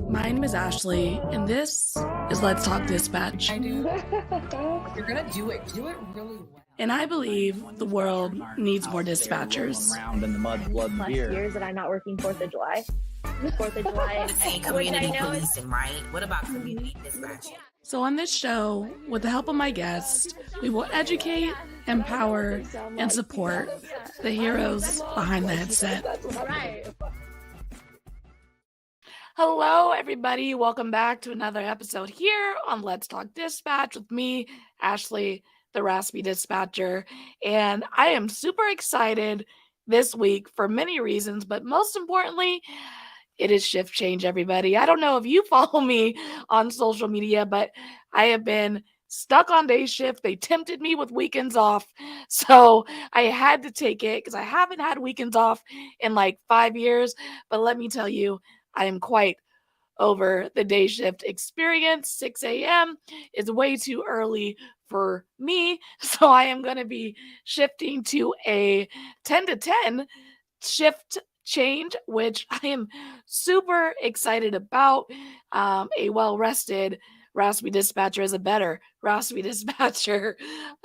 My name is Ashley, and this is Let's Talk Dispatch. I do. You're gonna do it. Do it really well. And I believe the world needs more dispatchers. Around in the mud, blood, and plus beer. years that I'm not working 4th of July. 4th of July. Saying community policing, right? What about community dispatching? So on this show, with the help of my guests, we will educate, empower, and support the heroes behind the headset. Right. Hello, everybody. Welcome back to another episode here on Let's Talk Dispatch with me, Ashley, the Raspy Dispatcher. And I am super excited this week for many reasons, but most importantly, it is shift change, everybody. I don't know if you follow me on social media, but I have been stuck on day shift. They tempted me with weekends off, so I had to take it because I haven't had weekends off in like 5 years. But let me tell you, I am quite over the day shift experience. 6 a.m. is way too early for me, so I am going to be shifting to a 10 to 10 shift change, which I am super excited about. A well-rested Raspy Dispatcher is a better Raspy Dispatcher.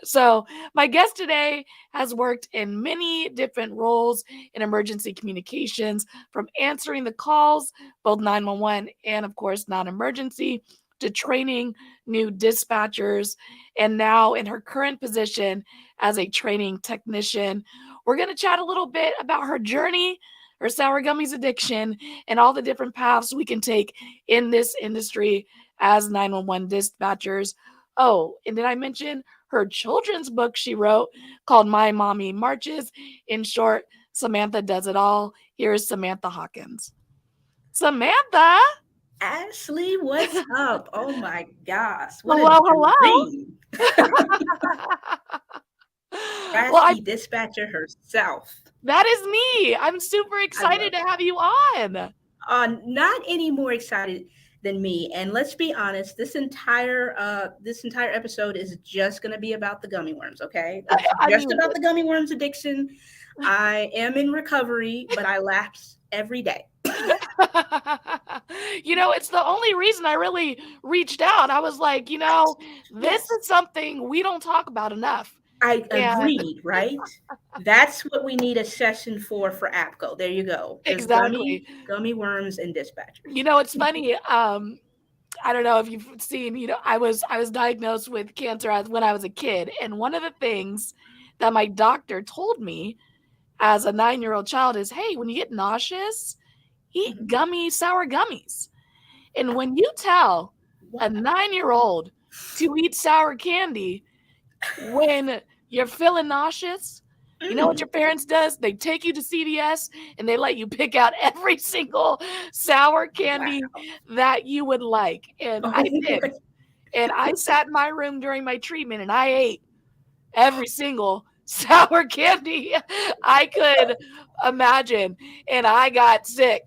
So my guest today has worked in many different roles in emergency communications, from answering the calls, both 911 and, of course, non-emergency, to training new dispatchers, and now in her current position as a training technician. We're going to chat a little bit about her journey, her sour gummies addiction, and all the different paths we can take in this industry as 911 dispatchers. Oh, and did I mention her children's book she wrote called My Mommy Marches? In short, Samantha Does It All. Here's Samantha Hawkins. Samantha! Ashley, what's up? Oh my gosh. Hello. Raspy Dispatcher herself. That is me. I'm super excited to have you on. Not any more excited than me. And let's be honest, this entire episode is just going to be about the gummy worms, okay? It's about the gummy worms addiction. I am in recovery, but I lapse every day. It's the only reason I really reached out. I was like, this is something we don't talk about enough. I agreed, right? That's what we need a session for APCO. There you go. Just exactly. Gummy worms and dispatchers. It's funny. I don't know if you've seen, I was diagnosed with cancer when I was a kid. And one of the things that my doctor told me as a 9-year-old child is, hey, when you get nauseous, eat sour gummies. And when you tell a 9-year-old to eat sour candy when you're feeling nauseous, you know what your parents does? They take you to CVS and they let you pick out every single sour candy that you would like. And I did. And I sat in my room during my treatment and I ate every single sour candy I could imagine, and I got sick.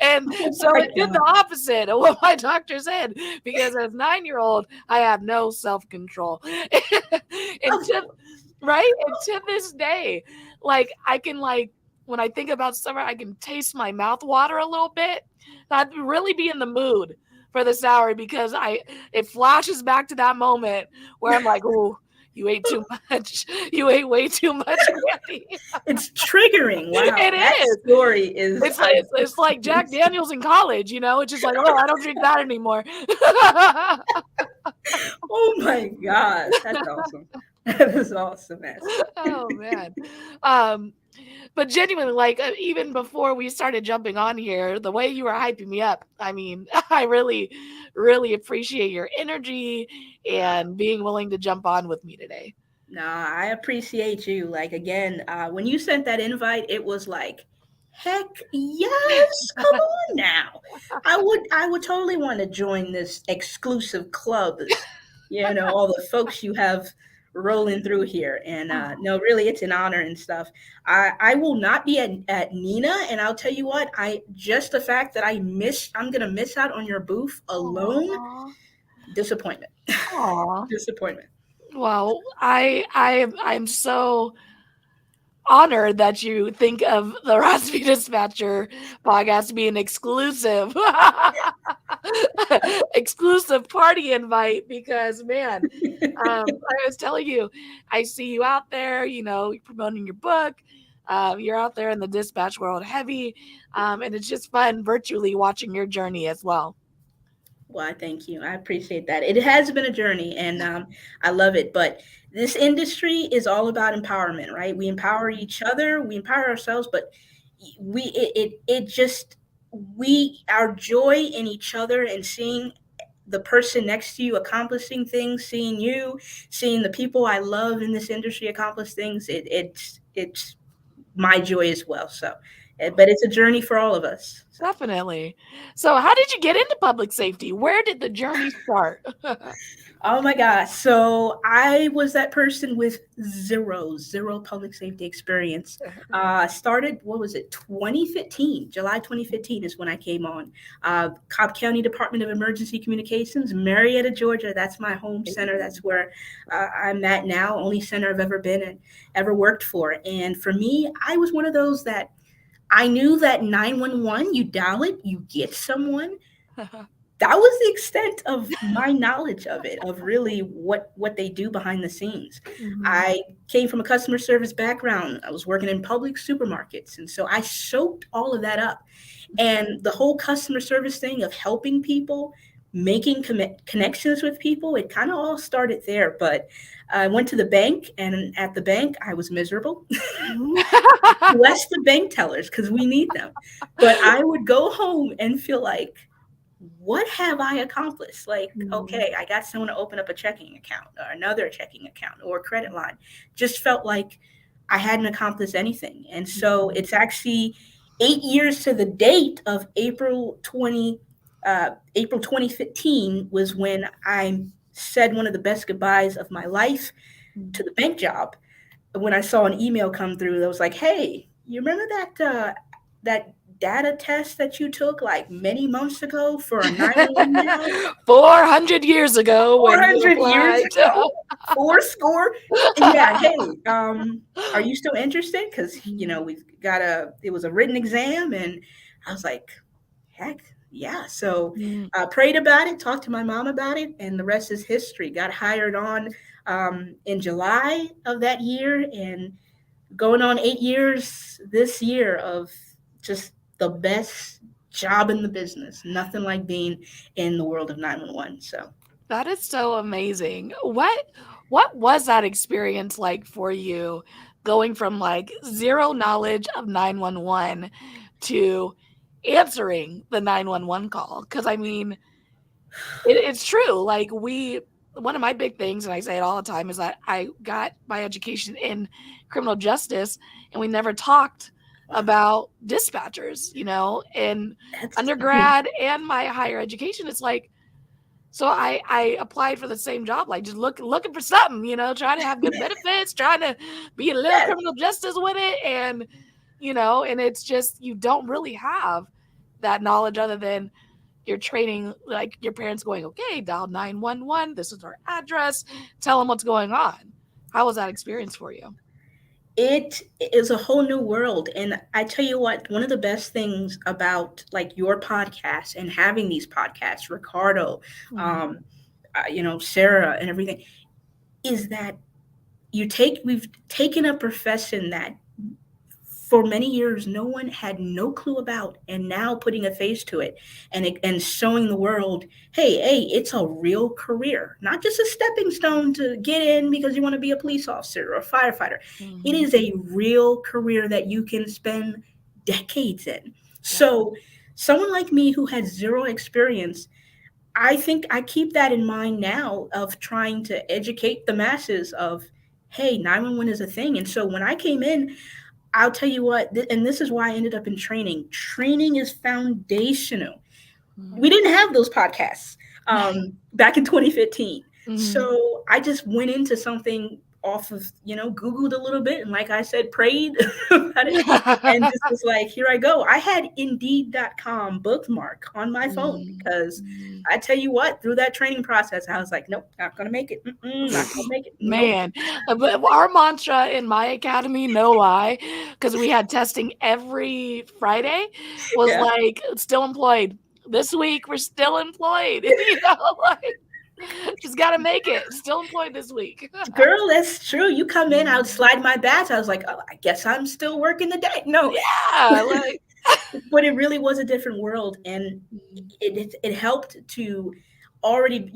And so it did the opposite of what my doctor said, because as 9-year-old I have no self-control. and to this day, I can, when I think about summer, I can taste my mouth water a little bit. I'd really be in the mood for the sour, because it flashes back to that moment where I'm like, ooh, you ate too much. You ate way too much candy. It's triggering. Wow. That story is. It's like Jack Daniels in college, It's just like, oh, I don't drink that anymore. Oh my gosh, that's awesome. That is awesome, man. Oh man. But genuinely, even before we started jumping on here, the way you were hyping me up, I mean, I really, really appreciate your energy and being willing to jump on with me today. No, I appreciate you. Again, when you sent that invite, it was like, heck yes, come on now. I would totally want to join this exclusive club. All the folks you have rolling through here. And no, really, it's an honor and stuff. I will not be at Nina, and I'll tell you what, just the fact that I'm going to miss out on your booth alone. Aww. Disappointment. Disappointment. Well, I'm so honored that you think of the Raspy Dispatcher podcast being exclusive. Exclusive party invite because man, I was telling you, I see you out there, promoting your book. You're out there in the dispatch world heavy, and it's just fun virtually watching your journey as well. Well, thank you. I appreciate that. It has been a journey, and I love it. But this industry is all about empowerment, right? We empower each other, we empower ourselves, but it just we our joy in each other and seeing the person next to you accomplishing things, seeing the people I love in this industry accomplish things. It's my joy as well. So, but it's a journey for all of us. So. Definitely. So, how did you get into public safety? Where did the journey start? Oh my gosh. So I was that person with zero public safety experience. Started, what was it, 2015? July 2015 is when I came on. Cobb County Department of Emergency Communications, Marietta, Georgia. That's my home center. That's where I'm at now. Only center I've ever been and ever worked for. And for me, I was one of those that I knew that 911, you dial it, you get someone. That was the extent of my knowledge of it, of really what they do behind the scenes. Mhm. I came from a customer service background. I was working in public supermarkets. And so I soaked all of that up. And the whole customer service thing of helping people, making connections with people, it kind of all started there. But I went to the bank, and at the bank, I was miserable. Less the bank tellers, because we need them. But I would go home and feel like, what have I accomplished? Like, okay, I got someone to open up a checking account or another checking account or a credit line. Just felt like I hadn't accomplished anything. And so it's actually 8 years to the date of April 2015 was when I said one of the best goodbyes of my life to the bank job. When I saw an email come through that was like, hey, you remember that data test that you took like many months ago for a 911 job? 400 years ago. 400 years ago, 4 score. Yeah, hey, are you still interested? Because we've got it was a written exam, and I was like, heck yeah. So I prayed about it, talked to my mom about it, and the rest is history. Got hired on in July of that year, and going on 8 years this year of just the best job in the business. Nothing like being in the world of 911. So that is so amazing. What was that experience like for you, going from like zero knowledge of 911 to answering the 911 call? Because I mean, it's true. Like one of my big things, and I say it all the time, is that I got my education in criminal justice, and we never talked about dispatchers, in undergrad and my higher education. It's like, so I applied for the same job, like just looking for something, trying to have good benefits, trying to be a little criminal justice with it. And, and it's just, you don't really have that knowledge other than your training, like your parents going, okay, dial 911. This is our address. Tell them what's going on. How was that experience for you? It is a whole new world. And I tell you what, one of the best things about like your podcast and having these podcasts, Ricardo, Sarah and everything, is that we've taken a profession that for many years no one had no clue about, and now putting a face to it and showing the world, hey, it's a real career, not just a stepping stone to get in because you want to be a police officer or a firefighter. It is a real career that you can spend decades in. So someone like me who has zero experience, I think I keep that in mind now of trying to educate the masses of, hey, 911 is a thing. And so when I came in, I'll tell you what, and this is why I ended up in training. Training is foundational. We didn't have those podcasts back in 2015. So I just went into something off of, Googled a little bit and, like I said, prayed about it, and just was like, here I go. I had Indeed.com bookmark on my phone because I tell you what, through that training process, I was like, nope, not gonna make it. Not gonna make it. Nope. Man, but our mantra in my academy, no lie, because we had testing every Friday, was Yeah. like, still employed. This week, we're still employed. Just got to make it. Still employed this week. Girl, that's true. You come in, I would slide my badge. I was like, oh, I guess I'm still working the day. No. Yeah, like. But it really was a different world, and it helped to already,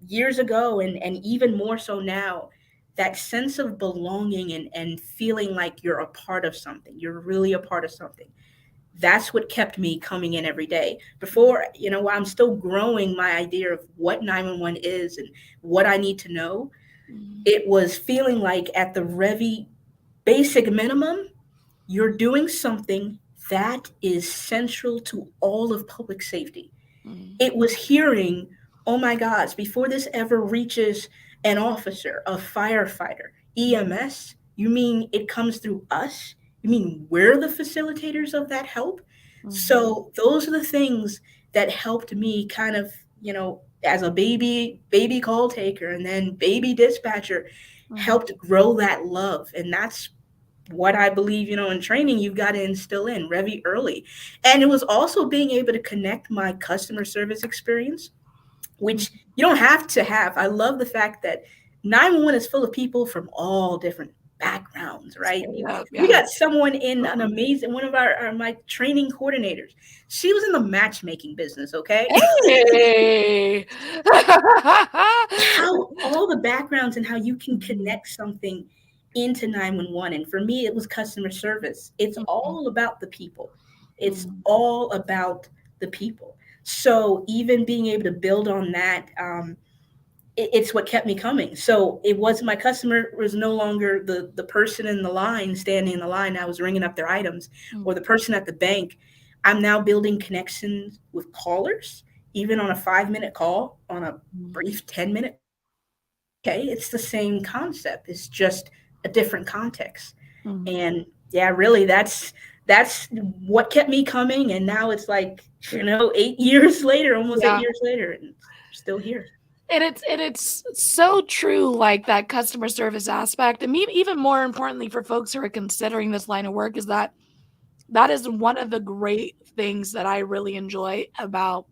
years ago, and even more so now, that sense of belonging and feeling like you're a part of something. You're really a part of something. That's what kept me coming in every day. Before, I'm still growing my idea of what 911 is and what I need to know. It was feeling like at the very basic minimum, you're doing something that is central to all of public safety. It was hearing, oh my gosh, before this ever reaches an officer, a firefighter, EMS, you mean it comes through us? You mean we're the facilitators of that help? So those are the things that helped me kind of, as a baby call taker and then baby dispatcher, helped grow that love. And that's what I believe, in training, you've got to instill in very early. And it was also being able to connect my customer service experience, which you don't have to have. I love the fact that 911 is full of people from all different backgrounds, right? Yeah. We got someone in an amazing, one of my training coordinators. She was in the matchmaking business, okay? Hey. How all the backgrounds and how you can connect something into 911. And for me, it was customer service. It's all about the people. It's all about the people. So even being able to build on that, it's what kept me coming. So it was, my customer was no longer the person in the line, standing in the line. I was ringing up their items, or the person at the bank. I'm now building connections with callers, even on a 5-minute call, on a brief 10-minute. Okay, it's the same concept. It's just a different context. And yeah, really, that's what kept me coming. And now it's like, 8 years later, almost 8 years later, and still here. And it's so true, like that customer service aspect. And even more importantly for folks who are considering this line of work, is that is one of the great things that I really enjoy about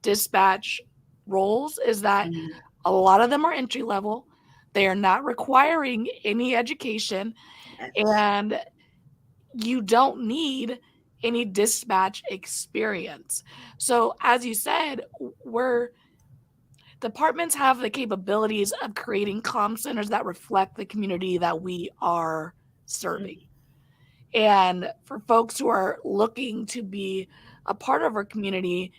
dispatch roles, is that a lot of them are entry level. They are not requiring any education, and you don't need any dispatch experience. So as you said, departments have the capabilities of creating comm centers that reflect the community that we are serving. And for folks who are looking to be a part of our community,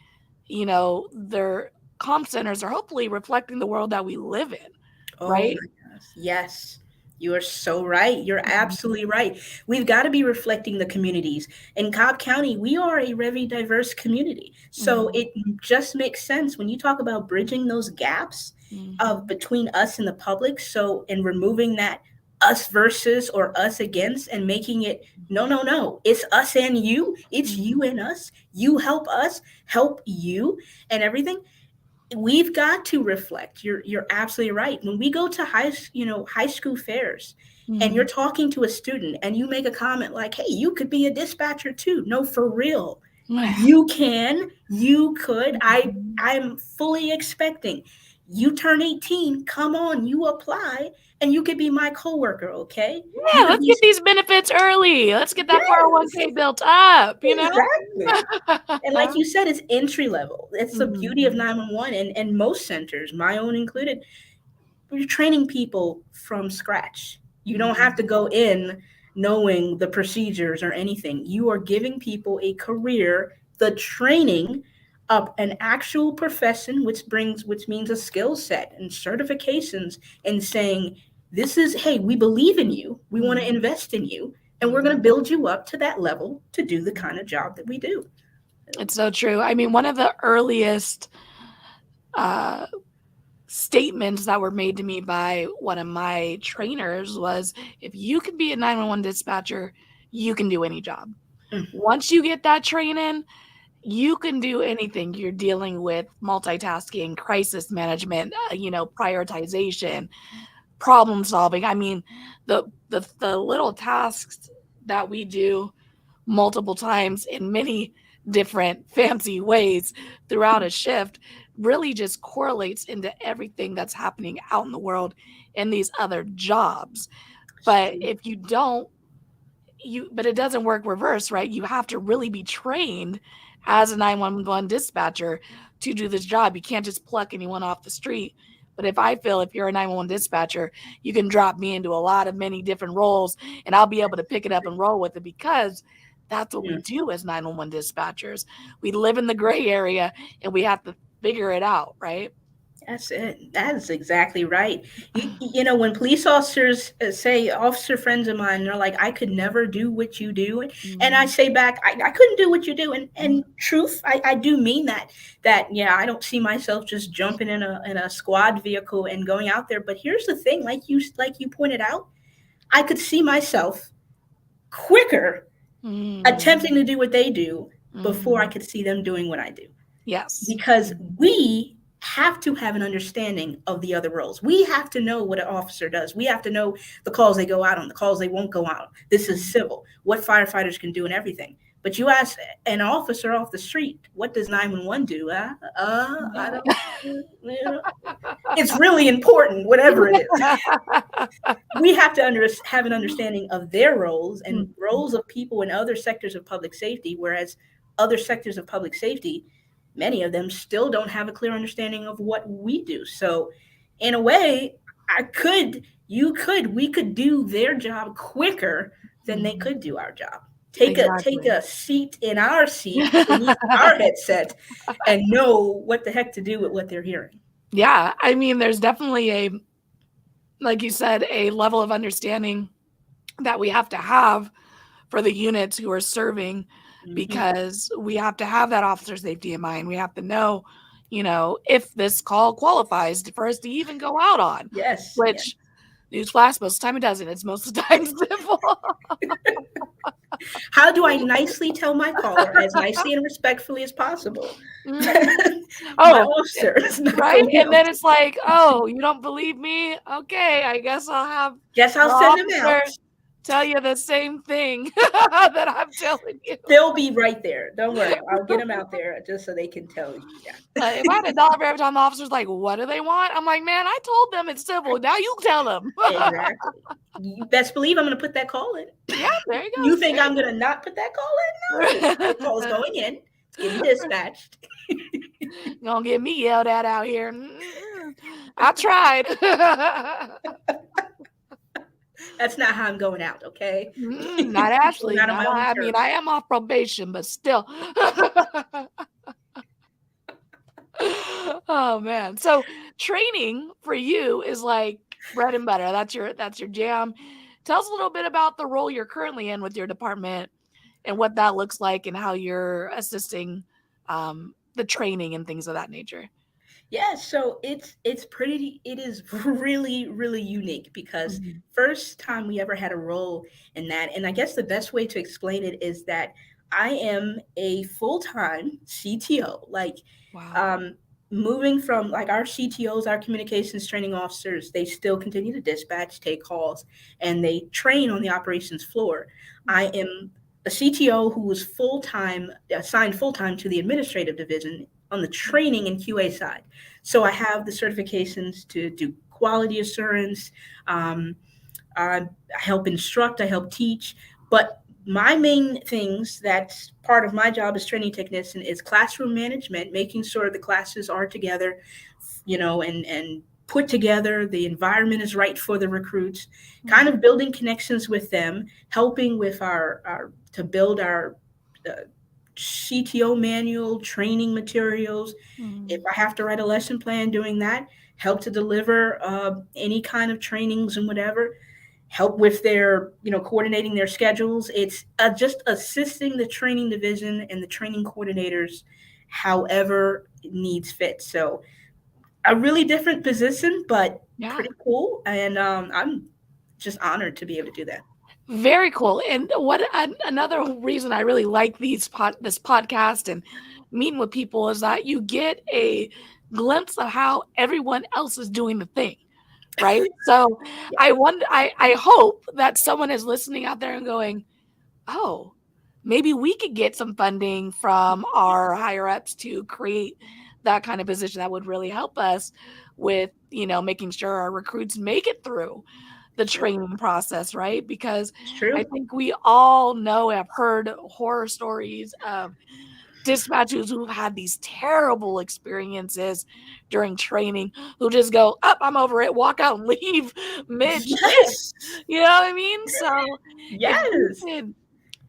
their comm centers are hopefully reflecting the world that we live in, right? My gosh. Yes. You are so right. You're absolutely right. We've got to be reflecting the communities. In Cobb County, we are a very diverse community. So it just makes sense when you talk about bridging those gaps of between us and the public. So, and removing that us versus or us against, and making it, no, it's us and you. It's you and us. You help us, help you, and everything. We've got to reflect. You're absolutely right. When we go to high school fairs, and you're talking to a student and you make a comment like, hey, you could be a dispatcher too. No, for real. You can, you could. I'm fully expecting you turn 18, come on, you apply, and you could be my coworker, okay? Yeah, let's get these benefits early. Let's get that 401k built up, Exactly. And like you said, it's entry level. It's the beauty of 911 and most centers, my own included. We're training people from scratch. You don't have to go in knowing the procedures or anything. You are giving people a career, the training of an actual profession, which means a skill set and certifications, and saying, this is, hey, we believe in you. We want to invest in you, and we're going to build you up to that level to do the kind of job that we do. It's so true. I mean, one of the earliest statements that were made to me by one of my trainers was, if you can be a 911 dispatcher, you can do any job. Mm. Once you get that training, you can do anything. You're dealing with multitasking, crisis management, prioritization, problem solving. I mean, the little tasks that we do multiple times in many different fancy ways throughout a shift really just correlates into everything that's happening out in the world in these other jobs. But if you don't, but it doesn't work reverse, right? You have to really be trained as a 911 dispatcher to do this job. You can't just pluck anyone off the street. But if you're a 911 dispatcher, you can drop me into a lot of many different roles and I'll be able to pick it up and roll with it, because that's what we do as 911 dispatchers. We live in the gray area and we have to figure it out, right? That's it. That is exactly right. When police officers say, officer friends of mine, they're like, I could never do what you do. And I say back, I couldn't do what you do. And truth, I do mean that, yeah, I don't see myself just jumping in a squad vehicle and going out there. But here's the thing, like you pointed out, I could see myself quicker attempting to do what they do before I could see them doing what I do. Yes. Because we have to have an understanding of the other roles. We have to know what an officer does. We have to know the calls they go out on, the calls they won't go out. This is civil, what firefighters can do and everything. But you ask an officer off the street, what does 911 do? I don't, it's really important, whatever it is. We have to have an understanding of their roles and roles of people in other sectors of public safety, whereas other sectors of public safety, many of them still don't have a clear understanding of what we do. So in a way, we could do their job quicker than they could do our job. Take a seat in our seat, beneath our headset, and know what the heck to do with what they're hearing. Yeah, I mean, there's definitely like you said, a level of understanding that we have to have for the units who are serving, because we have to have that officer safety in mind. We have to know, if this call qualifies for us to even go out on. Yes. Which, newsflash, most of the time it doesn't. It's most of the time civil. How do I nicely tell my caller, as nicely and respectfully as possible? Officer, right? And then it's like, oh, you don't believe me? Okay, I guess I'll send them out. Tell you the same thing that I'm telling you. They'll be right there. Don't worry. I'll get them out there just so they can tell you. Yeah. If I had $1 for every time the officer's like, what do they want? I'm like, man, I told them it's civil. Now you tell them. Exactly. You best believe I'm going to put that call in. Yeah, there you go. You think I'm going to not put that call in? No. The call's going in. It's getting dispatched. Gonna get me yelled at out here. I tried. That's not how I'm going out, okay? Not Ashley. I mean, I am off probation, but still. Oh man. So training for you is like bread and butter. That's your jam. Tell us a little bit about the role you're currently in with your department and what that looks like and how you're assisting the training and things of that nature. Yeah, so it is really, really unique, because first time we ever had a role in that. And I guess the best way to explain it is that I am a full-time CTO, moving from like our CTOs, our communications training officers, they still continue to dispatch, take calls, and they train on the operations floor. I am a CTO who was assigned full-time to the administrative division on the training and QA side. So I have the certifications to do quality assurance. I help instruct, I help teach. But my main things that's part of my job as training technician is classroom management, making sure the classes are together, and put together, the environment is right for the recruits, kind of building connections with them, helping with to build our CTO manual, training materials. If I have to write a lesson plan, doing that, help to deliver any kind of trainings and whatever, help with their, coordinating their schedules. It's just assisting the training division and the training coordinators however needs fit. So a really different position, but Yeah. pretty cool. And I'm just honored to be able to do that. Very cool. And another reason I really like this podcast and meeting with people is that you get a glimpse of how everyone else is doing the thing, right? So Yeah. I hope that someone is listening out there and going, oh, maybe we could get some funding from our higher ups to create that kind of position that would really help us with, making sure our recruits make it through the True. training process, right? Because It's I true. think we all know, have heard horror stories of dispatchers who've had these terrible experiences during training who just go, up, I'm over it, walk out and leave mid shift. Yes. You know what I mean? So if we Yes. could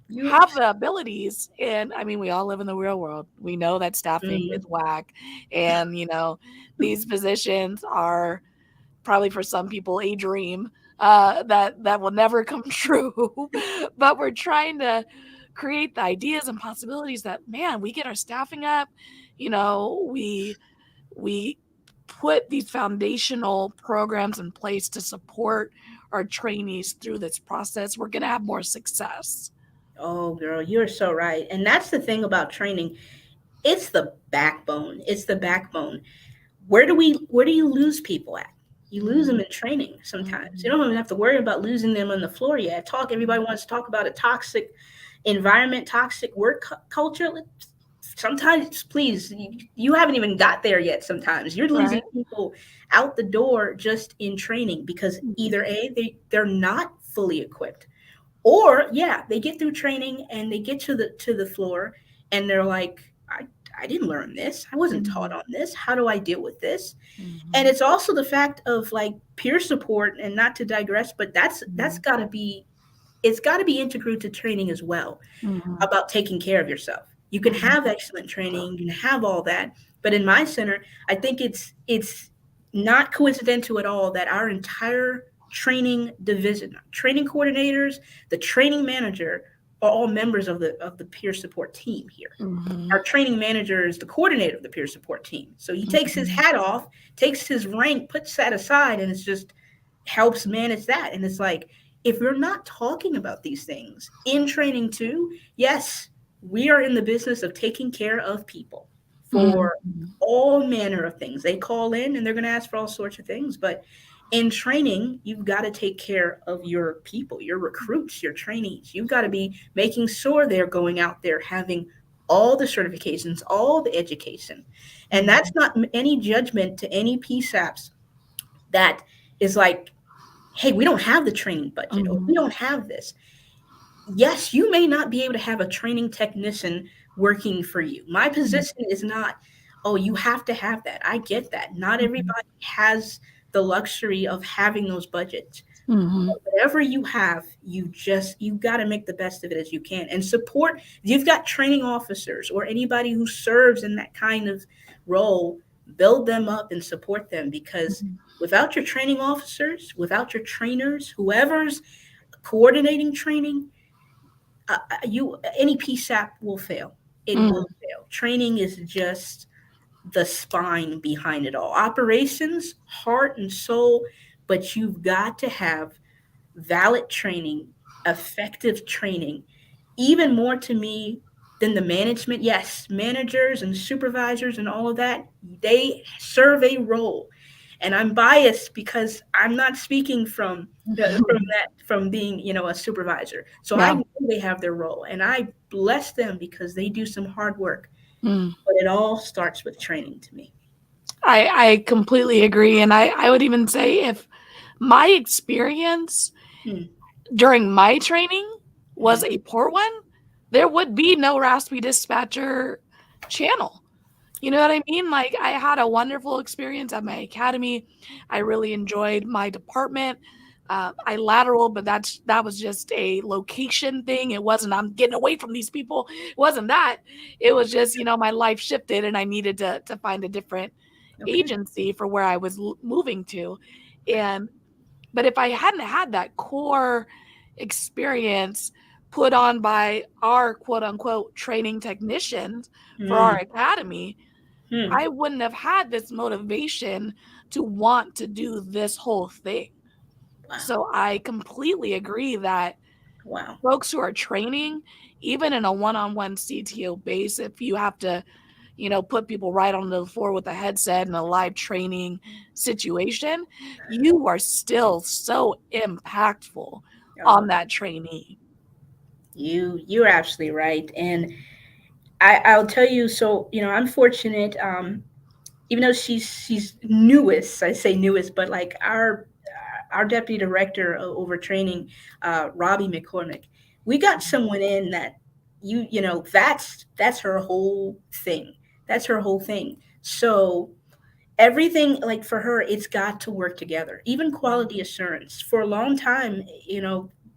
You. have the abilities, and I mean, we all live in the real world. We know that staffing is Mhm. whack, and these positions are probably for some people a dream that will never come true. But we're trying to create the ideas and possibilities that, man, we get our staffing up, we put these foundational programs in place to support our trainees through this process, we're going to have more success. Oh, girl, you're so right. And that's the thing about training. It's the backbone. It's the backbone. Where do you lose people at? You lose them in training sometimes. You Mhm. don't even have to worry about losing them on the floor yet. Everybody wants to talk about a toxic environment, toxic work culture. Sometimes, please, you haven't even got there yet. Sometimes you're losing Right. people out the door just in training because Mhm. either A, they're not fully equipped, or yeah, they get through training and they get to the floor and they're like, I didn't learn this. I wasn't taught Mhm. on this. How do I deal with this? And Mhm. it's also the fact of like peer support, and not to digress, but that's Mhm. got to be, it's got to be integral to training as well, Mhm. about taking care of yourself. You can Mhm. have excellent training, you can have all that, but in my center, I think it's not coincidental at all that our entire training division, training coordinators, the training manager, are all members of the peer support team here. Mhm. Our training manager is the coordinator of the peer support team. So he takes his Mhm. hat off, takes his rank, puts that aside, and it's just helps manage that. And it's like, if we're not talking about these things in training too, yes, we are in the business of taking care of people for Mhm. all manner of things. They call in and they're going to ask for all sorts of things. But in training, you've got to take care of your people, your recruits, your trainees. You've got to be making sure they're going out there having all the certifications, all the education. And that's Mhm. not any judgment to any PSAPs that is like, hey, we don't have the training budget, or we Mhm. don't have this. Yes, you may not be able to have a training technician working for you. My position is not, oh, you have to have that. I get that. Not Mhm. everybody has the luxury of having those budgets. Mhm. Whatever you have, you got to make the best of it as you can and support. You've got training officers or anybody who serves in that kind of role, build them up and support them, because Mhm. without your training officers, without your trainers, whoever's coordinating training, you any PSAP will fail. It Mhm. will fail. Training is just the spine behind it all. Operations, heart and soul, but you've got to have valid training, effective training, even more to me than the management. Yes, managers and supervisors and all of that, they serve a role. And I'm biased because I'm not speaking from being, a supervisor. So I Yeah. know they have their role and I bless them because they do some hard work. Mm. But it all starts with training to me. I completely agree. And I would even say if my experience Hmm. during my training was Mhm. a poor one, there would be no Raspy Dispatcher channel. You know what I mean? Like, I had a wonderful experience at my academy. I really enjoyed my department. I lateral, but that was just a location thing. It wasn't I'm getting away from these people. It wasn't that. It was just, my life shifted and I needed to find a different Okay. agency for where I was moving to. And but if I hadn't had that core experience put on by our quote unquote training technicians for our Hmm. academy, Hmm. I wouldn't have had this motivation to want to do this whole thing. Wow. So I completely agree that Wow. folks who are training, even in a one-on-one CTO base, if you have to, put people right on the floor with a headset in a live training situation, you are still so impactful on Oh, that trainee. you're absolutely right. And I'll tell you, so I'm fortunate, even though she's newest, I say newest, but like our deputy director over training, Robbie McCormick, we got someone in that that's her whole thing. That's her whole thing. So everything, like for her, it's got to work together. Even quality assurance for a long time,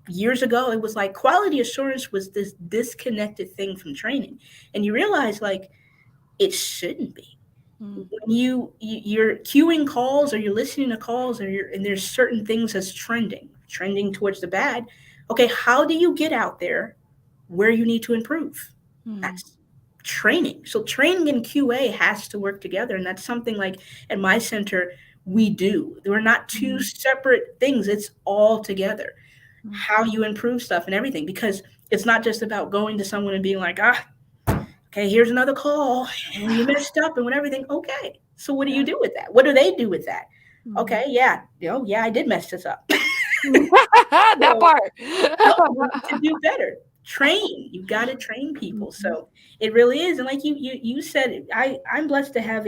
years ago, it was like quality assurance was this disconnected thing from training, and you realize like it shouldn't be. Mm, When you're queuing calls or you're listening to calls, and there's certain things that's trending towards the bad. Okay, how do you get out there where you need to improve? mm, That's training. So training and QA has to work together, and that's something like at my center we do. We're not two mm, separate things. It's all together. mm, How you improve stuff and everything, because it's not just about going to someone and being like, okay, here's another call and you messed up and what everything. Okay. So what do yeah. you do with that? What do they do with that? Mm. Okay, yeah. Yeah, I did mess this up. That So part. no, you need to do better. Train. You got to train people. Mhm, So it really is. And like you said, I'm blessed to have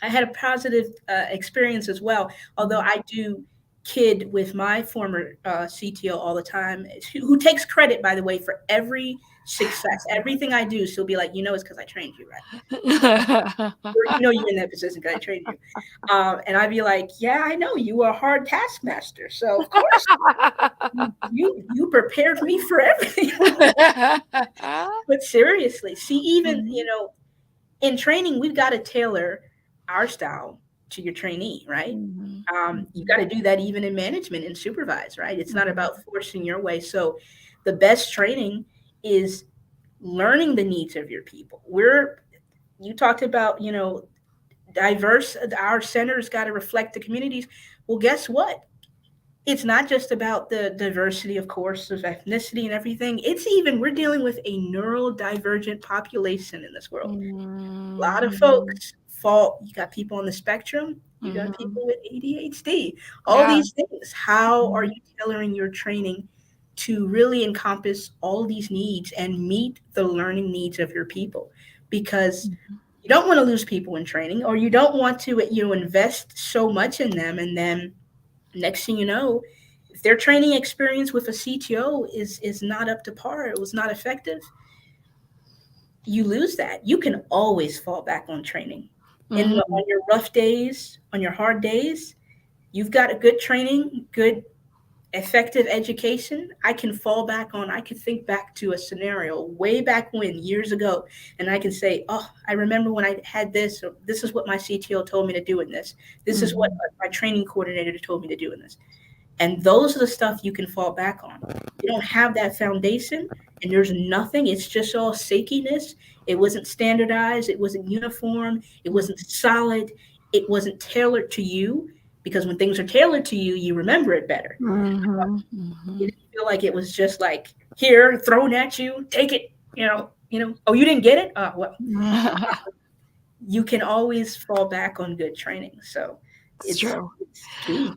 I had a positive experience as well. Although mhm. I do kid with my former CTO all the time, who takes credit, by the way, for every success, everything I do. She'll be like, it's because I trained you, right? Or, you're in that position because I trained you. And I'd be like, yeah, I know you are a hard taskmaster, so of course you prepared me for everything. But seriously, see, even Mhm, in training, we've got to tailor our style to your trainee, right? mhm, You mhm, got to do that even in management and supervise, right? It's not mhm, about forcing your way. So the best training is learning the needs of your people. You talked about, diverse, our centers got to reflect the communities. Well, guess what? It's not just about the diversity, of course, of ethnicity and everything. It's even, we're dealing with a neurodivergent population in this world. A lot of mhm, folks fall. You got people on the spectrum. You got mhm. people with ADHD. All Yeah. these things. How are you Mhm, tailoring your training to really encompass all these needs and meet the learning needs of your people? Because mhm, you don't want to lose people in training, or you don't want to invest so much in them, and then next thing you know, if their training experience with a CTO is not up to par, it was not effective, you lose that. You can always fall back on training. On mhm, your rough days, on your hard days, you've got a good training, good effective education. I can think back to a scenario way back when, years ago, and I can say, oh, I remember when I had this, or this is what my CTO told me to do in this. This is what mhm, my training coordinator told me to do in this. And those are the stuff you can fall back on. You don't have that foundation, and there's nothing. It's just all shakiness. It wasn't standardized. It wasn't uniform. It wasn't solid. It wasn't tailored to you, because when things are tailored to you, you remember it better. mhm, You mhm. didn't feel like it was just like here, thrown at you, take it. Oh, you didn't get it? Well, you can always fall back on good training. So It's it's true. it's key.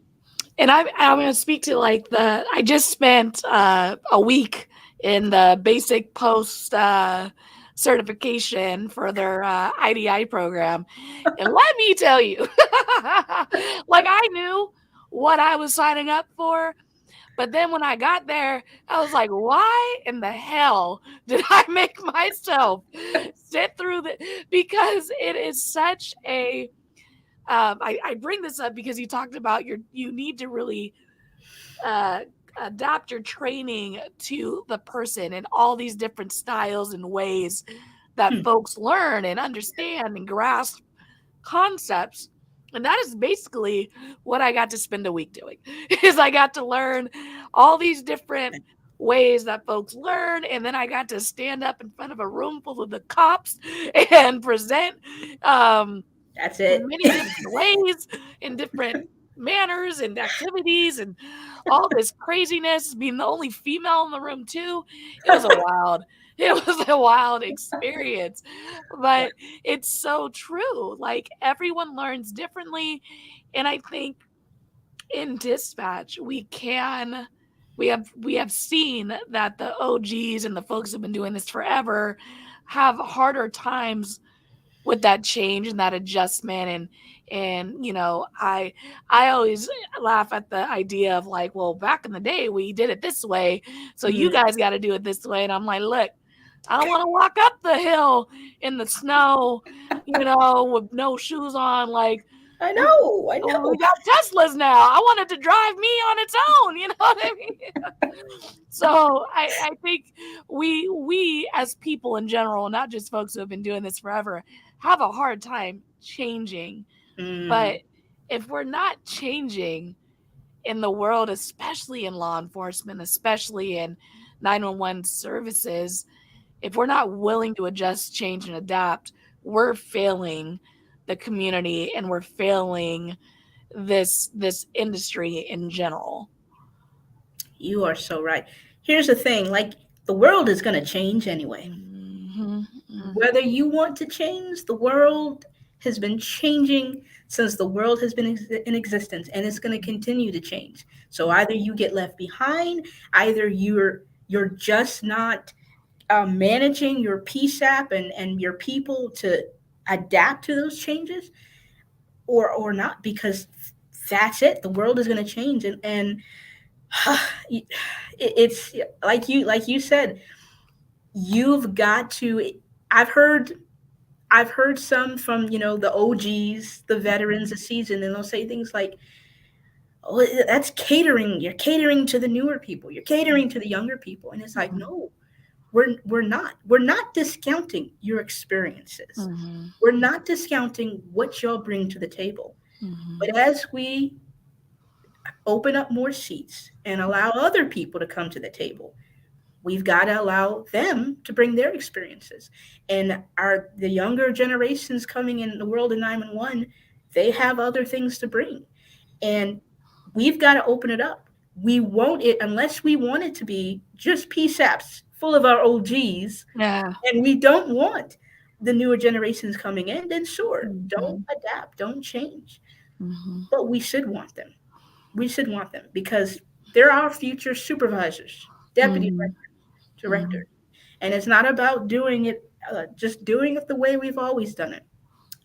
And I'm going to speak to like I just spent a week in the basic post certification for their IDI program. And let me tell you, like I knew what I was signing up for. But then when I got there, I was like, why in the hell did I make myself sit through the, because it is such a, I bring this up because you talked about you need to really uh, adapt your training to the person and all these different styles and ways that Hmm. folks learn and understand and grasp concepts. And that is basically what I got to spend a week doing is I got to learn all these different ways that folks learn. And then I got to stand up in front of a room full of the cops and present That's in it. many different ways, in different manners and activities, and all this craziness, being the only female in the room too. It was a wild experience, but it's so true. Like, everyone learns differently. And I think in dispatch we have seen that the OGs and the folks who've been doing this forever have harder times with that change and that adjustment. And I always laugh at the idea of, like, well, back in the day we did it this way, so you guys got to do it this way. And I'm like, look, I don't want to walk up the hill in the snow, with no shoes on. Like, I know. we got Teslas now. I want it to drive me on its own. You know what I mean? So I think we as people in general, not just folks who have been doing this forever, have a hard time changing. But if we're not changing in the world, especially in law enforcement, especially in 911 services, if we're not willing to adjust, change, and adapt, we're failing the community, and we're failing this industry in general. You are so right. Here's the thing, like, the world is going to change anyway. Whether you want to change, the world has been changing since the world has been in existence, and it's going to continue to change. So either you get left behind, either you're just not managing your PSAP and your people to adapt to those changes, or not, because that's it. The world is going to change, and it's like you said, you've got to. I've heard some from the OGs, the veterans, the seasoned, and they'll say things like, "Oh, that's catering. You're catering to the newer people. You're catering to the younger people." And it's like, no, we're not. We're not discounting your experiences. We're not discounting what y'all bring to the table. But as we open up more seats and allow other people to come to the table, we've got to allow them to bring their experiences. And the younger generations coming in the world of 911, they have other things to bring. And we've got to open it up. We won't, unless we want it to be just PSAPs full of our OGs, Yeah. and we don't want the newer generations coming in, then sure, don't adapt, don't change. But we should want them. We should want them, because they're our future supervisors, deputy director. And it's not about doing it, just doing it the way we've always done it.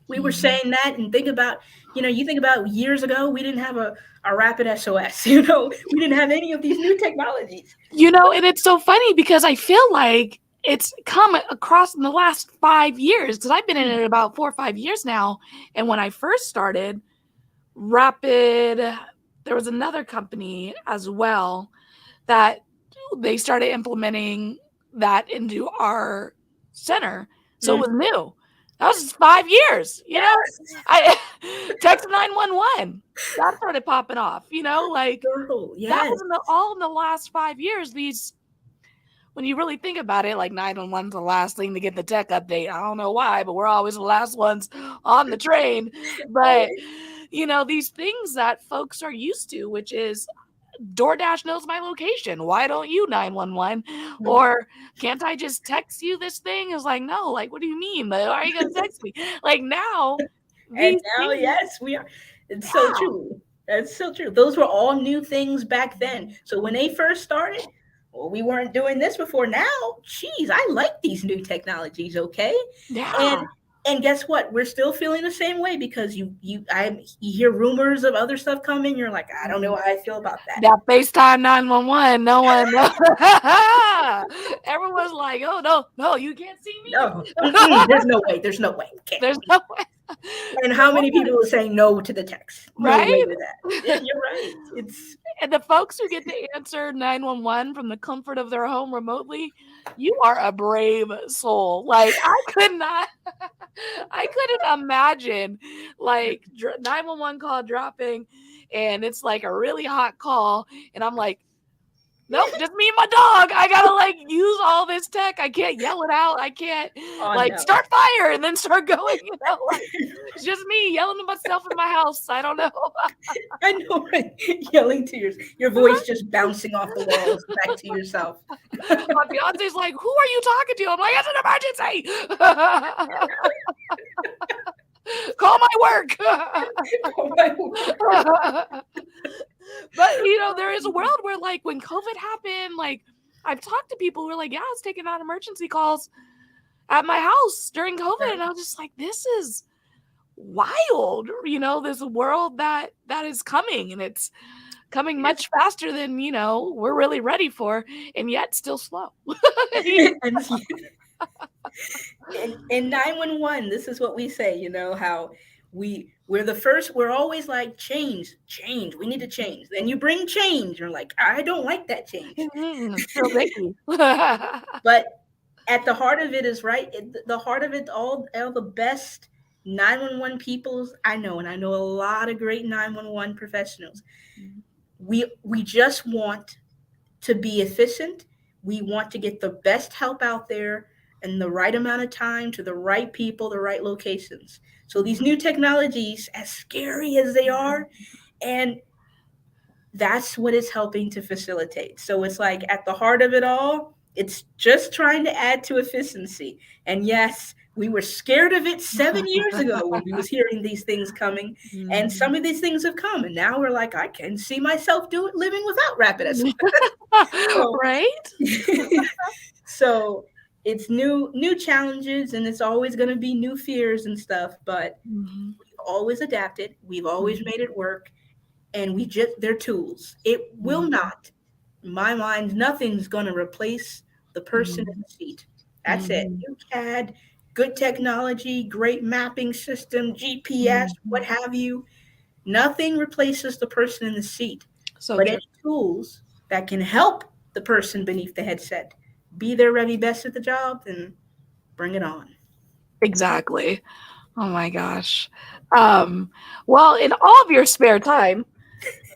We were saying that, and think about, you think about years ago, we didn't have a rapid SOS, we didn't have any of these new technologies. And it's so funny because I feel like it's come across in the last 5 years, because I've been in it about 4 or 5 years now. And when I first started, Rapid, there was another company as well that they started implementing that into our center. So it was new. That was just 5 years, I text 911. That started popping off, like Girl, yes. that was all in the last 5 years. When you really think about it, like 911's the last thing to get the tech update. I don't know why, but we're always the last ones on the train. But these things that folks are used to, which is DoorDash knows my location. Why don't you, 911? Or can't I just text you this thing? It's like, no, like, what do you mean? Why are you going to text me? Like, now. Yes, we are. It's so true. That's so true. Those were all new things back then. So when they first started, well, we weren't doing this before. Now, geez, I like these new technologies, okay? Yeah. And guess what? We're still feeling the same way, because you hear rumors of other stuff coming. You're like, I don't know how I feel about that. That FaceTime 911, no one knows. Everyone's like, oh, no, you can't see me. No. There's no way. There's no way. There's no way. And how many people are saying no to the text? No right? way to that. Yeah, you're right. And the folks who get to answer 911 from the comfort of their home remotely, you are a brave soul. Like, I couldn't imagine, like, 911 call dropping, and it's like a really hot call, and I'm like, Nope, just me and my dog. I gotta like use all this tech. I can't yell it out. I can't Oh like no. start fire and then start going. Like it's just me yelling to myself in my house. I don't know. I know, right? Yelling to your voice just bouncing off the walls back to yourself. My fiance's like, "Who are you talking to?" I'm like, "It's an emergency." Call my work. Oh my word. But there is a world where like when COVID happened, like I've talked to people who are like, yeah, I was taking on emergency calls at my house during COVID, and I was just like, this is wild. This world that is coming, and it's coming much faster than we're really ready for, and yet still slow. And in 911, this is what we say, how we're the first, we're always like, change, we need to change. Then you bring change, you're like, I don't like that change. So thank you. But at the heart of it is right. The heart of it, all the best 911 people I know, and I know a lot of great 911 professionals. We just want to be efficient. We want to get the best help out there in the right amount of time to the right people, the right locations. So these new technologies, as scary as they are, and that's what it's helping to facilitate. So it's like at the heart of it all, it's just trying to add to efficiency. And yes, we were scared of it 7 years ago when we was hearing these things coming, and some of these things have come, and now we're like, I can see myself living without rapid SOS. So, right? So it's new challenges, and it's always going to be new fears and stuff, but we've always adapted, we've always made it work, and they're tools. It will not, in my mind, nothing's going to replace the person in the seat. That's it. New CAD, good technology, great mapping system, GPS, what have you. Nothing replaces the person in the seat. So but true. any tools that can help the person beneath the headset be their very best at the job, then bring it on. Exactly. Oh my gosh. Well, in all of your spare time,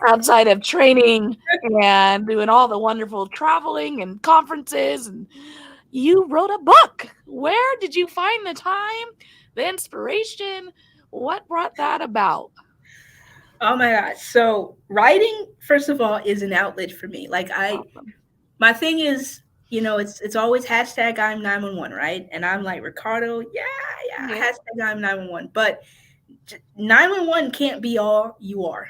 outside of training and doing all the wonderful traveling and conferences, and you wrote a book. Where did you find the time, the inspiration? What brought that about? Oh my gosh. So writing, first of all, is an outlet for me. Like Awesome. my thing is, it's always hashtag I'm 911, right? And I'm like, Ricardo, yeah, hashtag I'm 911. But 911 can't be all you are.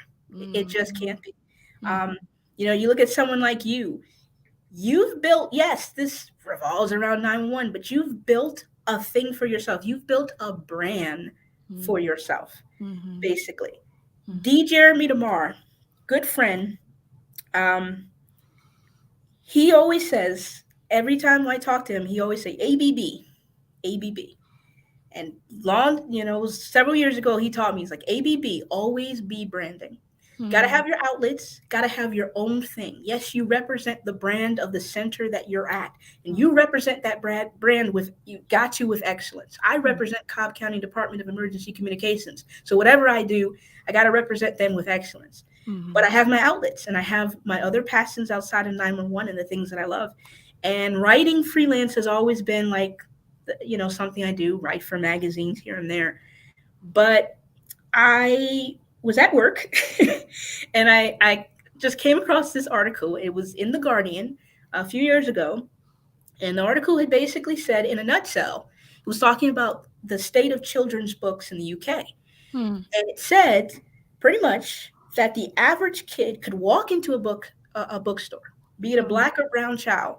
It just can't be. You look at someone like you've built, yes, this revolves around 911, but you've built a thing for yourself. You've built a brand for yourself, basically. D. Jeremy DeMar, good friend, he always says, every time I talk to him, he always say ABB, ABB. And it was several years ago, he taught me, he's like, ABB, always be branding. Got to have your outlets, got to have your own thing. Yes, you represent the brand of the center that you're at, and you represent that brand with excellence. I represent Cobb County Department of Emergency Communications. So whatever I do, I got to represent them with excellence. But I have my outlets, and I have my other passions outside of 911 and the things that I love. And writing freelance has always been like, something I do, write for magazines here and there. But I was at work and I just came across this article. It was in The Guardian a few years ago. And the article had basically said, in a nutshell, it was talking about the state of children's books in the UK. And it said pretty much that the average kid could walk into a bookstore, be it a black or brown child,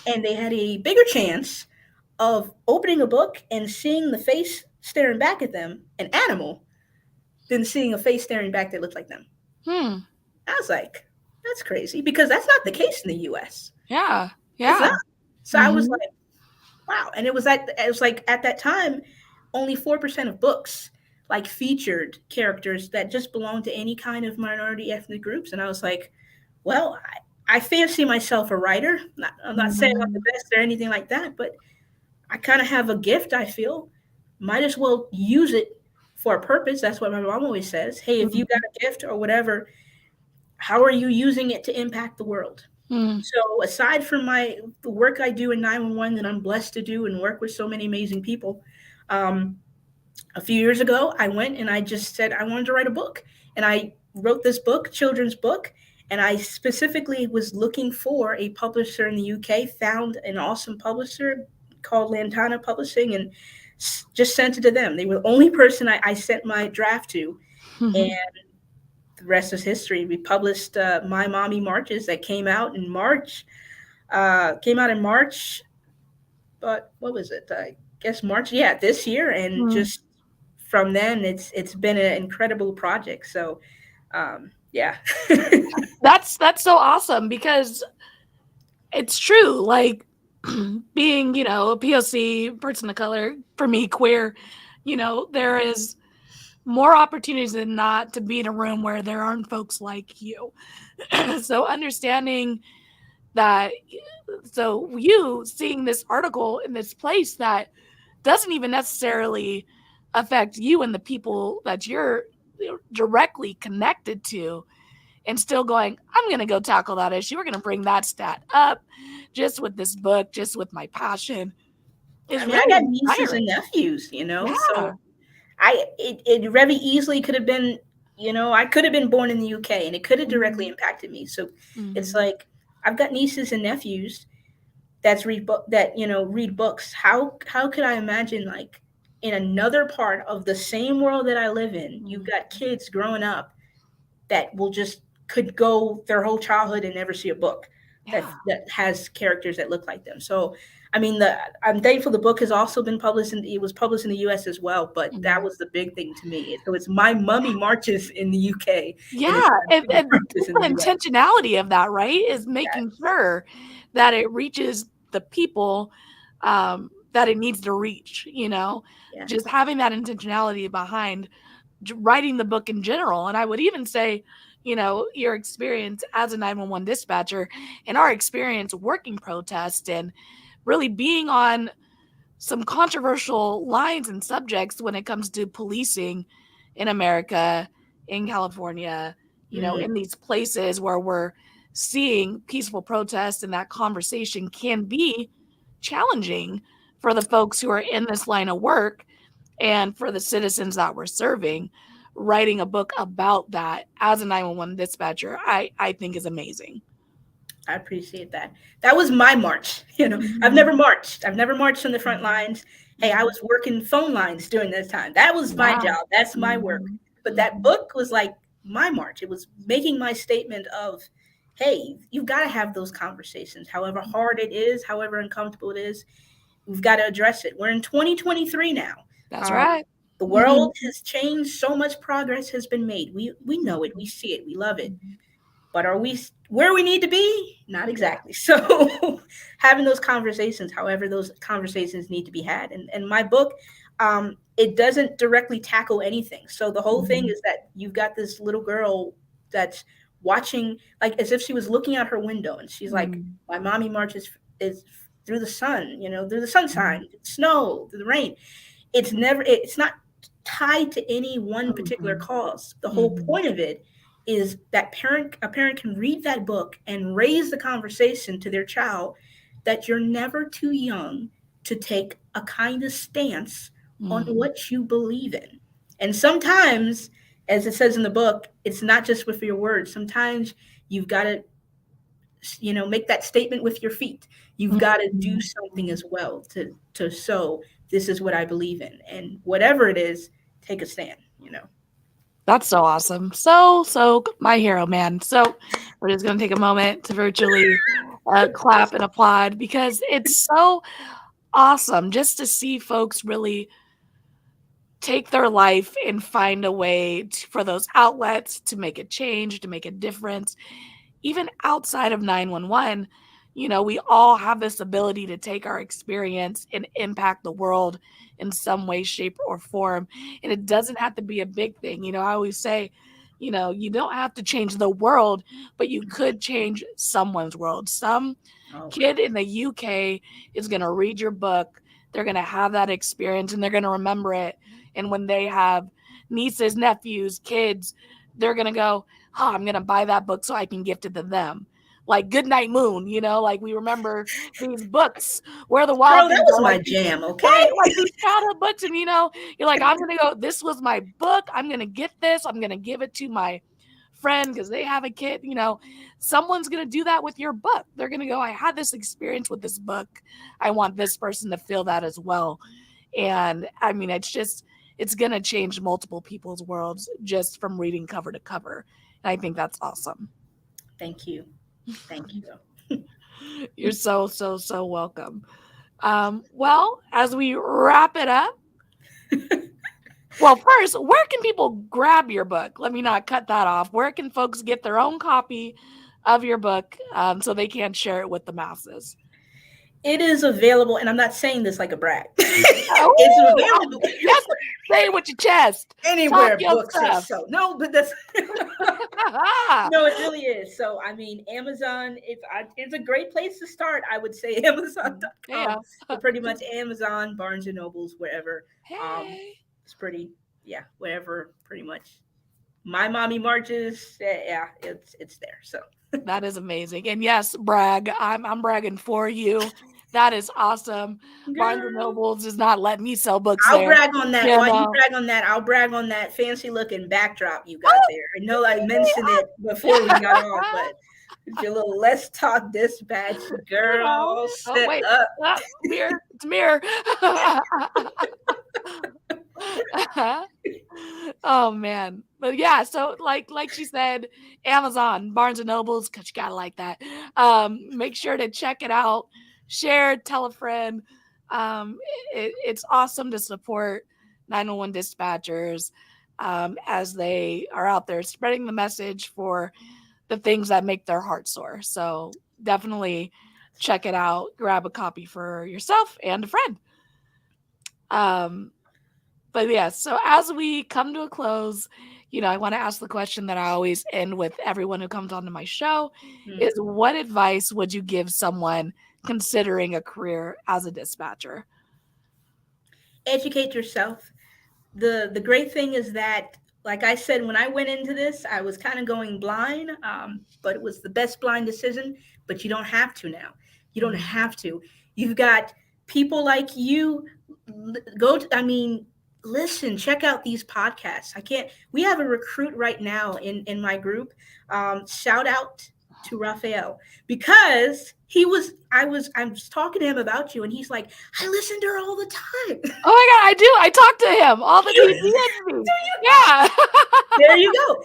and they had a bigger chance of opening a book and seeing the face staring back at them, an animal, than seeing a face staring back that looked like them. I was like, that's crazy, because that's not the case in the US. Yeah. So I was like, wow. And it was like at that time, only 4% of books like featured characters that just belonged to any kind of minority ethnic groups. And I was like, well, I fancy myself a writer. I'm not saying I'm the best or anything like that, but I kind of have a gift, I feel. Might as well use it for a purpose. That's what my mom always says. Hey, if you got a gift or whatever, how are you using it to impact the world? Mm. So aside from the work I do in 911 that I'm blessed to do and work with so many amazing people, um, a few years ago, I went and I just said I wanted to write a book. And I wrote this book, children's book. And I specifically was looking for a publisher in the UK, found an awesome publisher called Lantana Publishing, and just sent it to them. They were the only person I sent my draft to. And the rest is history. We published My Mommy Marches that came out in March, but what was it? I guess March, yeah, this year. And Mm. just from then, it's been an incredible project. So, yeah. That's so awesome because it's true. Like being, a POC person of color, for me, queer, there is more opportunities than not to be in a room where there aren't folks like you. So understanding that, so you seeing this article in this place that doesn't even necessarily affect you and the people that you're directly connected to, and still going, I'm going to go tackle that issue. We're going to bring that stat up just with this book, just with my passion, is I mean, I really got nieces and inspiring. nephews, Yeah. so it very easily could have been, I could have been born in the UK and it could have directly Mhm. impacted me. So it's Mhm. like I've got nieces and nephews read books. How could I imagine, like, in another part of the same world that I live in, you've Mhm. got kids growing up that will just could go their whole childhood and never see a book Yeah. that has characters that look like them. So, I mean, I'm thankful the book has also been published, and it was published in the U.S. as well. But that Mhm. was the big thing to me. So it's My Mummy Marches in the UK, and it's Yeah, My Mummy and Marches in the the U.S. intentionality of that, right, is making Yes, sure that it reaches the people, that it needs to reach, just yes. having that intentionality behind writing the book in general. And I would even say, your experience as a 911 dispatcher and our experience working protest and really being on some controversial lines and subjects when it comes to policing in America, in California, Mm, in these places where we're seeing peaceful protests, and that conversation can be challenging for the folks who are in this line of work and for the citizens that we're serving. Writing a book about that as a 911 dispatcher, I think is amazing. I appreciate that. That was my march. I've Mhm. never marched. I've never marched on the front Mhm. lines. Hey, I Mhm. was working phone lines during this time. That was my Yeah. job. That's my work. Mhm. But that Mhm. book was like my march. It was making my statement of, hey, you've got to have those conversations, however hard it is, however uncomfortable it is. We've got to address it. We're in 2023 now. That's Um, right. the Mhm. world has changed. So much progress has been made. We know it. We Mhm. see it. We love it, Mhm. but are we where we need to be? Not Yeah. exactly. So having those conversations, however those conversations need to be had. And my book, it doesn't directly tackle anything. So the whole thing Mhm. is that you've got this little girl that's watching, like, as if she was looking out her window, and she's like, Mhm. my mommy marches is through the sun, through the sunshine, Mhm. snow, through the rain. It's not tied to any one particular Mhm. cause. The whole Mhm. point of it is that a parent can read that book and raise the conversation to their child that you're never too young to take a kind of stance on Mhm. what you believe in. And sometimes, as it says in the book, it's not just with your words. Sometimes you've got to, make that statement with your feet. You've got to do Mhm. something as well to show this is what I believe in, and whatever it is, take a stand. That's so awesome. So my hero, man. So we're just gonna take a moment to virtually clap and applaud because it's so awesome just to see folks really take their life and find a way for those outlets to make a change, to make a difference. Even outside of 911, we all have this ability to take our experience and impact the world in some way, shape, or form. And it doesn't have to be a big thing. I always say, you don't have to change the world, but you could change someone's world. Some Oh wow. kid in the UK is going to read your book. They're going to have that experience and they're going to remember it. And when they have nieces, nephews, kids, they're going to go, oh, I'm going to buy that book so I can gift it to them. like Goodnight Moon, like we remember these books, Where the Girl, Wild that Things was Are, my like jam, okay? right, like these childhood books, and you're like, I'm gonna go, this was my book, I'm gonna get this, I'm gonna give it to my friend because they have a kid. Someone's gonna do that with your book. They're gonna go, I had this experience with this book, I want this person to feel that as well. And I mean, it's gonna change multiple people's worlds just from reading cover to cover, and I think that's awesome. Thank you. You're so welcome. Well, as we wrap it up, well, first, where can people grab your book? Let me not cut that off. Where can folks get their own copy of your book so they can share it with the masses? It is available, and I'm not saying this like a brag. Oh, It's available. Yes, say it with your chest. Anywhere Talk your books are stuff. sold. No, but that's no, it really is. So I mean, Amazon. It's a great place to start. I would say Amazon.com. Yeah. But pretty much Amazon, Barnes and Nobles, wherever. Hey. It's pretty, wherever. Pretty much. My Mommy Marches. Yeah, it's there. So That is amazing. And yes, brag. I'm bragging for you. That is awesome. Barnes and Girl. Nobles does not let me sell books I'll there. brag on that. You While you know. brag on that, I'll brag on that fancy looking backdrop you got there. I know I mentioned it before we got on, but it's your little Let's Talk Dispatch girl all set wait. up. Mirror. It's mirror. Oh man. But yeah, so like she said, Amazon, Barnes and Nobles, because you gotta like that. Make sure to check it out, share, tell a friend. It's awesome to support 911 dispatchers as they are out there spreading the message for the things that make their heart soar. So definitely check it out, grab a copy for yourself and a friend. But yeah, so as we come to a close, I want to ask the question that I always end with everyone who comes onto my show is, what advice would you give someone considering a career as a dispatcher? Educate yourself. The great thing is that, like I said, when I went into this, I was kind of going blind, but it was the best blind decision. But you don't have to now. You don't have to. You've got people like you. Listen, check out these podcasts. We have a recruit right now in my group. Shout out to Raphael, because I was talking to him about you, and he's like, I listen to her all the time. Oh my God, I do. I talk to him all the time. Yeah. There you go.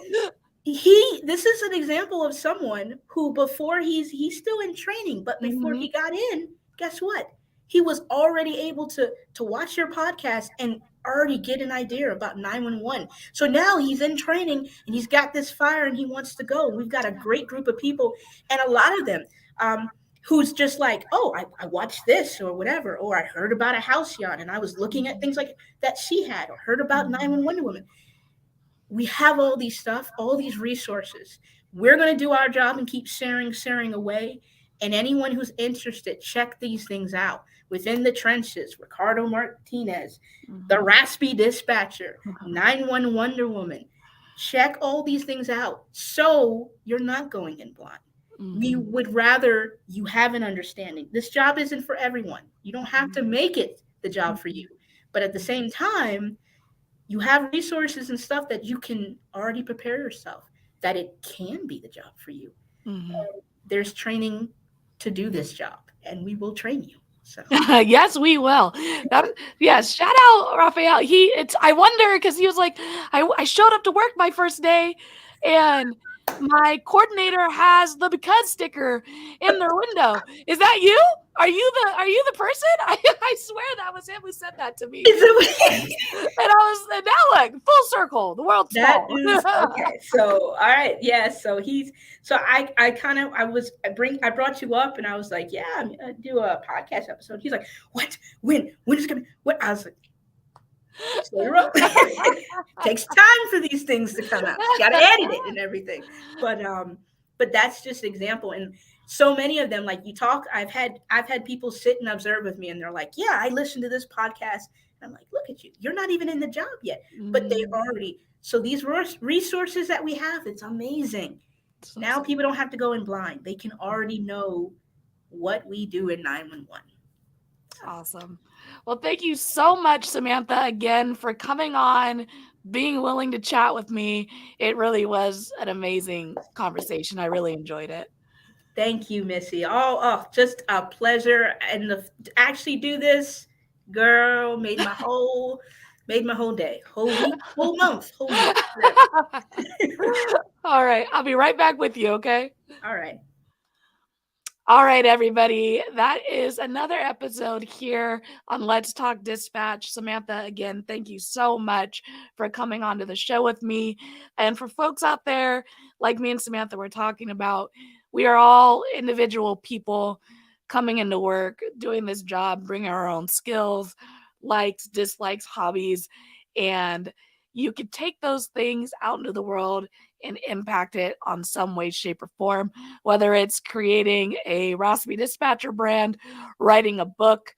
This is an example of someone who, before he's still in training, but before he got in, guess what? He was already able to watch your podcast and already get an idea about 911. So now he's in training and he's got this fire and he wants to go. We've got a great group of people, and a lot of them who's just like, oh, I watched this or whatever, or I heard about a house yacht and I was looking at things like that she had, or heard about 911 women. We have all these stuff, all these resources. We're going to do our job and keep sharing away. And anyone who's interested, check these things out. Within the Trenches, Ricardo Martinez, the Raspy Dispatcher, 911 Wonder Woman. Check all these things out so you're not going in blind. We would rather you have an understanding. This job isn't for everyone. You don't have to make it the job for you. But at the same time, you have resources and stuff that you can already prepare yourself that it can be the job for you. There's training to do this job, and we will train you. So yes, we will. Yes, shout out Raphael. I wonder, because he was like, I showed up to work my first day, and my coordinator has the because sticker in their window. Is that you? Are you the person? I swear that was him who said that to me. And now look, full circle. The world's that small. is okay. So all right, yeah. So I brought you up, and I was like, yeah, I'm gonna do a podcast episode. He's like, what? When is it coming? What? I was like, slow your roll. Takes time for these things to come out. You gotta edit it and everything. But that's just an example. And so many of them, like you talk, I've had people sit and observe with me, and they're like, yeah, I listened to this podcast. And I'm like, look at you. You're not even in the job yet, but they already. So these resources that we have, it's amazing. Now people don't have to go in blind. They can already know what we do in 911. Awesome. Well, thank you so much, Samantha, again for coming on, being willing to chat with me. It really was an amazing conversation. I really enjoyed it. Thank you, Missy. Just a pleasure. And to actually do this, girl, made my whole day, whole week, whole month, whole year. All right. I'll be right back with you, okay? All right. All right, everybody. That is another episode here on Let's Talk Dispatch. Samantha, again, thank you so much for coming onto the show with me. And for folks out there, like me and Samantha were talking about, we are all individual people coming into work, doing this job, bringing our own skills, likes, dislikes, hobbies, and you could take those things out into the world and impact it on some way, shape, or form, whether it's creating a Raspy Dispatcher brand, writing a book.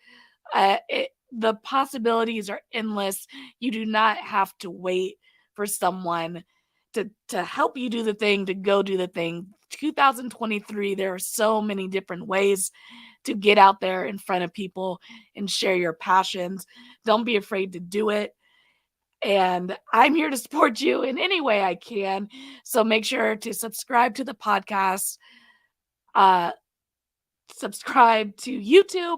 The possibilities are endless. You do not have to wait for someone to help you do the thing, to go do the thing. 2023, there are so many different ways to get out there in front of people and share your passions. Don't be afraid to do it. And I'm here to support you in any way I can. So make sure to subscribe to the podcast, subscribe to YouTube,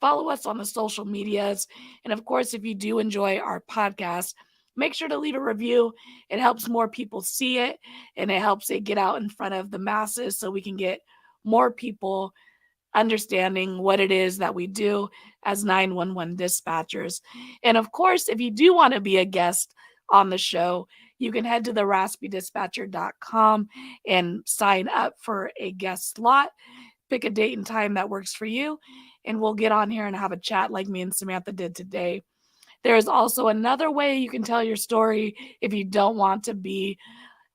follow us on the social medias. And of course, if you do enjoy our podcast, make sure to leave a review. It helps more people see it, and it helps it get out in front of the masses so we can get more people understanding what it is that we do as 911 dispatchers. And of course, if you do want to be a guest on the show, you can head to the raspydispatcher.com and sign up for a guest slot. Pick a date and time that works for you, and we'll get on here and have a chat like me and Samantha did today. There is also another way you can tell your story if you don't want to be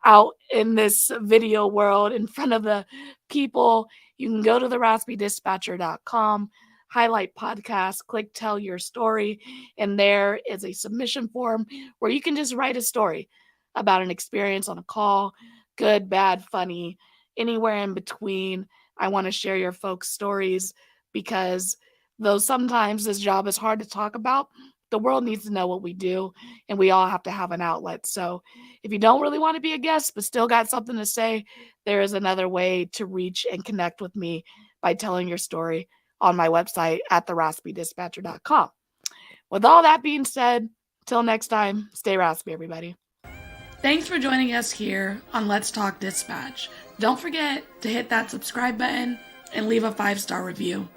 out in this video world in front of the people. You can go to the raspydispatcher.com, highlight podcast, click tell your story, and there is a submission form where you can just write a story about an experience on a call, good, bad, funny, anywhere in between. I want to share your folks' stories because though sometimes this job is hard to talk about, the world needs to know what we do, and we all have to have an outlet. So if you don't really want to be a guest but still got something to say, there is another way to reach and connect with me by telling your story on my website at theraspydispatcher.com. With all that being said, till next time, stay raspy, everybody. Thanks for joining us here on Let's Talk Dispatch. Don't forget to hit that subscribe button and leave a 5-star review.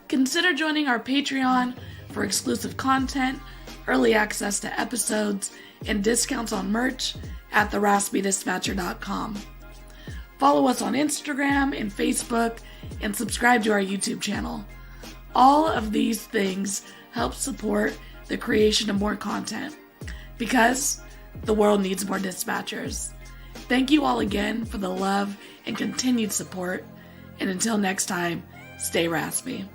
Consider joining our Patreon for exclusive content, early access to episodes, and discounts on merch at theraspydispatcher.com. Follow us on Instagram and Facebook, and subscribe to our YouTube channel. All of these things help support the creation of more content, because the world needs more dispatchers. Thank you all again for the love and continued support, and until next time, stay raspy.